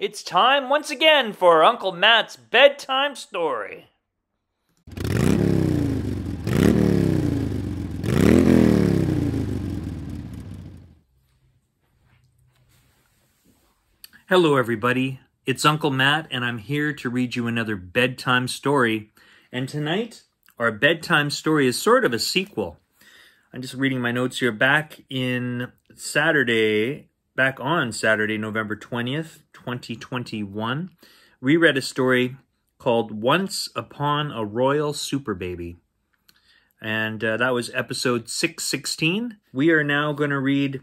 It's time once again for Uncle Matt's bedtime story. Hello everybody, it's Uncle Matt and I'm here to read you another bedtime story. And tonight, our bedtime story is sort of a sequel. I'm just reading my notes here. Back on Saturday, November 20th, 2021, we read a story called Once Upon a Royal Superbaby. And that was episode 616. We are now going to read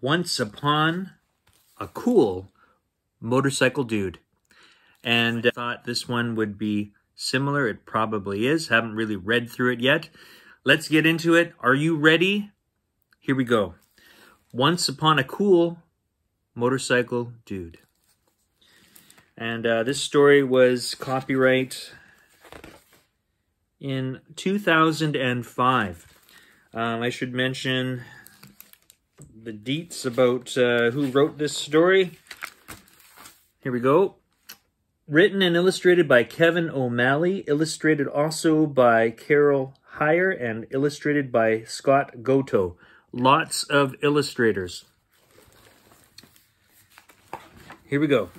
Once Upon a Cool Motorcycle Dude. And I thought this one would be similar. It probably is. Haven't really read through it yet. Let's get into it. Are you ready? Here we go. Once Upon a Cool Motorcycle Dude. And this story was copyright in 2005. I should mention the deets about who wrote this story. Here we go. Written and illustrated by Kevin O'Malley. Illustrated also by Carol Heyer and illustrated by Scott Goto. Lots of illustrators. Here we go.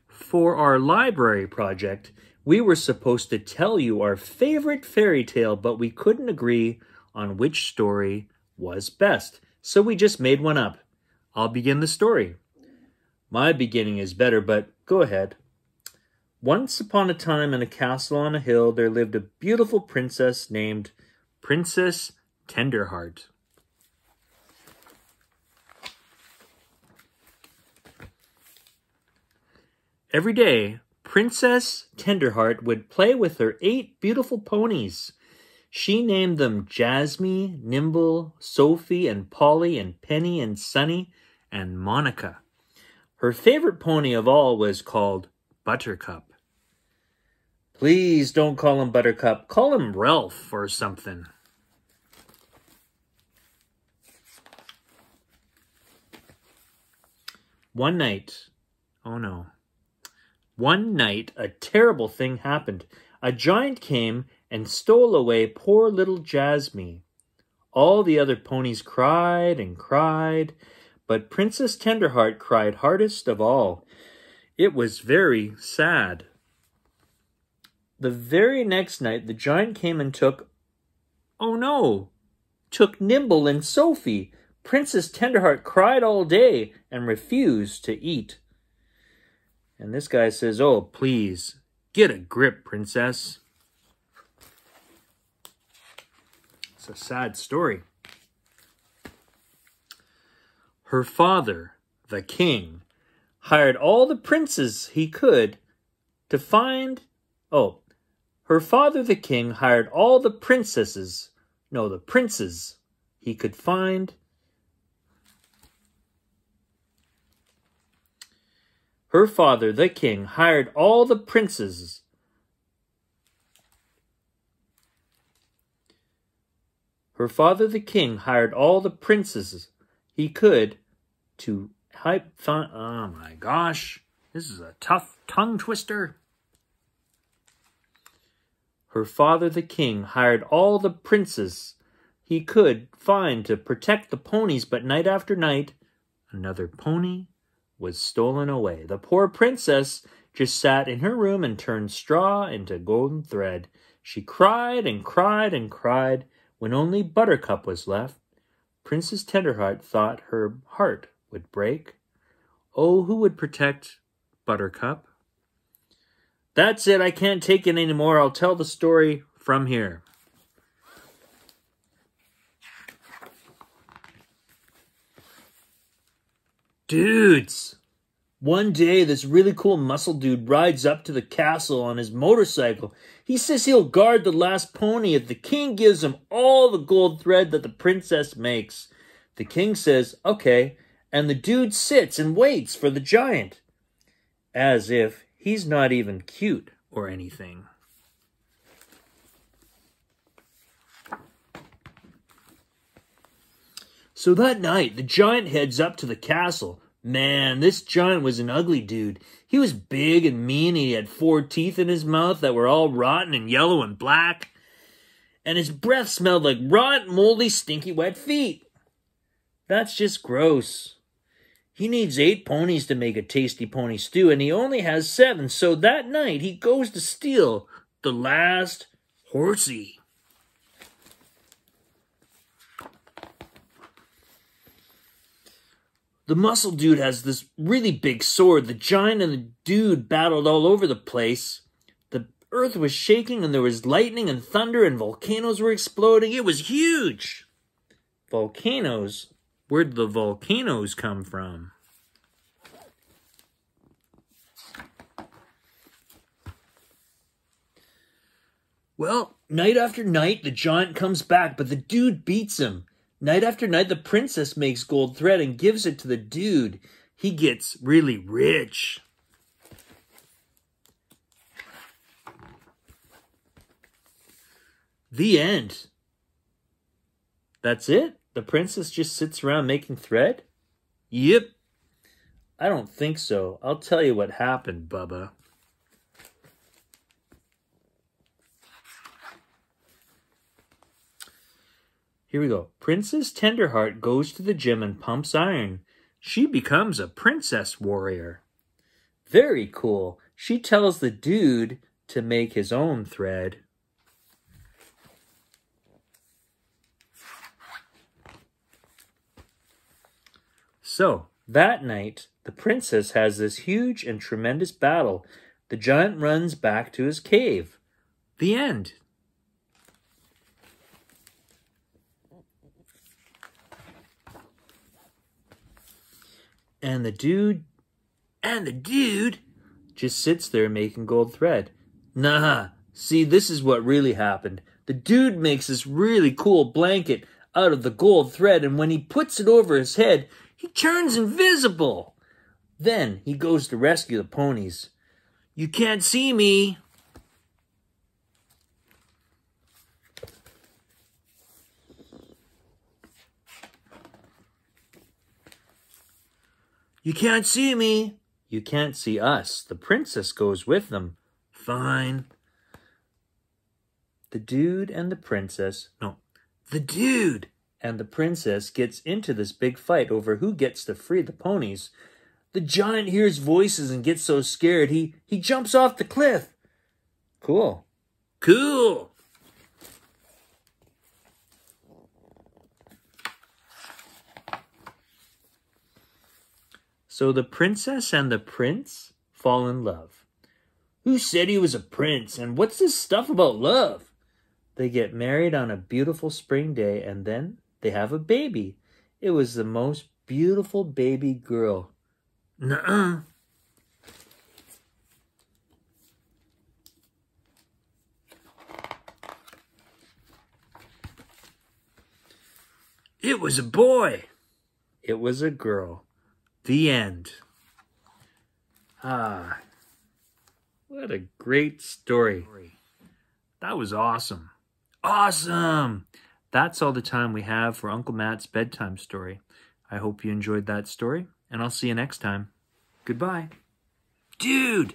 For our library project, we were supposed to tell you our favorite fairy tale, but we couldn't agree on which story was best. So we just made one up. I'll begin the story. My beginning is better, but go ahead. Once upon a time in a castle on a hill, there lived a beautiful princess named Princess Tenderheart. Every day, Princess Tenderheart would play with her 8 beautiful ponies. She named them Jasmine, Nimble, Sophie, and Polly, and Penny, and Sunny, and Monica. Her favorite pony of all was called Buttercup. Please don't call him Buttercup. Call him Ralph or something. One night, a terrible thing happened. A giant came and stole away poor little Jasmine. All the other ponies cried and cried, but Princess Tenderheart cried hardest of all. It was very sad. The very next night, the giant came and took Nimble and Sophie. Princess Tenderheart cried all day and refused to eat. And this guy says, "Oh, please, get a grip, princess." It's a sad story. Her father, the king, hired all the princes he could to find... Her father, the king, hired all the princes he could find. Her father, the king, hired all the princes. Her father, the king, hired all the princes he could to oh my gosh, this is a tough tongue twister. Her father, the king, hired all the princes he could find to protect the ponies, but night after night, another pony was stolen away. The poor princess just sat in her room and turned straw into golden thread. She cried and cried and cried when only Buttercup was left. Princess Tenderheart thought her heart would break. Oh, who would protect Buttercup? That's it. I can't take it anymore. I'll tell the story from here. Dudes, one day this really cool muscle dude rides up to the castle on his motorcycle. He says he'll guard the last pony if the king gives him all the gold thread that the princess makes. The king says, okay, and the dude sits and waits for the giant, as if he's not even cute or anything. So that night, the giant heads up to the castle. Man, this giant was an ugly dude. He was big and mean, and he had 4 teeth in his mouth that were all rotten and yellow and black. And his breath smelled like rotten, moldy, stinky, wet feet. That's just gross. He needs 8 ponies to make a tasty pony stew, and he only has 7, so that night he goes to steal the last horsey. The muscle dude has this really big sword. The giant and the dude battled all over the place. The earth was shaking and there was lightning and thunder and volcanoes were exploding. It was huge. Volcanoes? Where'd the volcanoes come from? Well, night after night, the giant comes back, but the dude beats him. Night after night, the princess makes gold thread and gives it to the dude. He gets really rich. The end. That's it? The princess just sits around making thread? Yep. I don't think so. I'll tell you what happened, Bubba. Here we go. Princess Tenderheart goes to the gym and pumps iron. She becomes a princess warrior. Very cool. She tells the dude to make his own thread. So, that night, the princess has this huge and tremendous battle. The giant runs back to his cave. The end. And the dude just sits there making gold thread. Nah, see, this is what really happened. The dude makes this really cool blanket out of the gold thread, and when he puts it over his head, he turns invisible. Then he goes to rescue the ponies. You can't see me. You can't see me. You can't see us. The princess goes with them. Fine. The dude and the princess gets into this big fight over who gets to free the ponies. The giant hears voices and gets so scared he jumps off the cliff. Cool. Cool. So the princess and the prince fall in love. Who said he was a prince? And what's this stuff about love? They get married on a beautiful spring day, and then they have a baby. It was the most beautiful baby girl. Nuh-uh. It was a boy. It was a girl. The end. Ah, what a great story. That was awesome. Awesome! That's all the time we have for Uncle Matt's bedtime story. I hope you enjoyed that story, and I'll see you next time. Goodbye. Dude!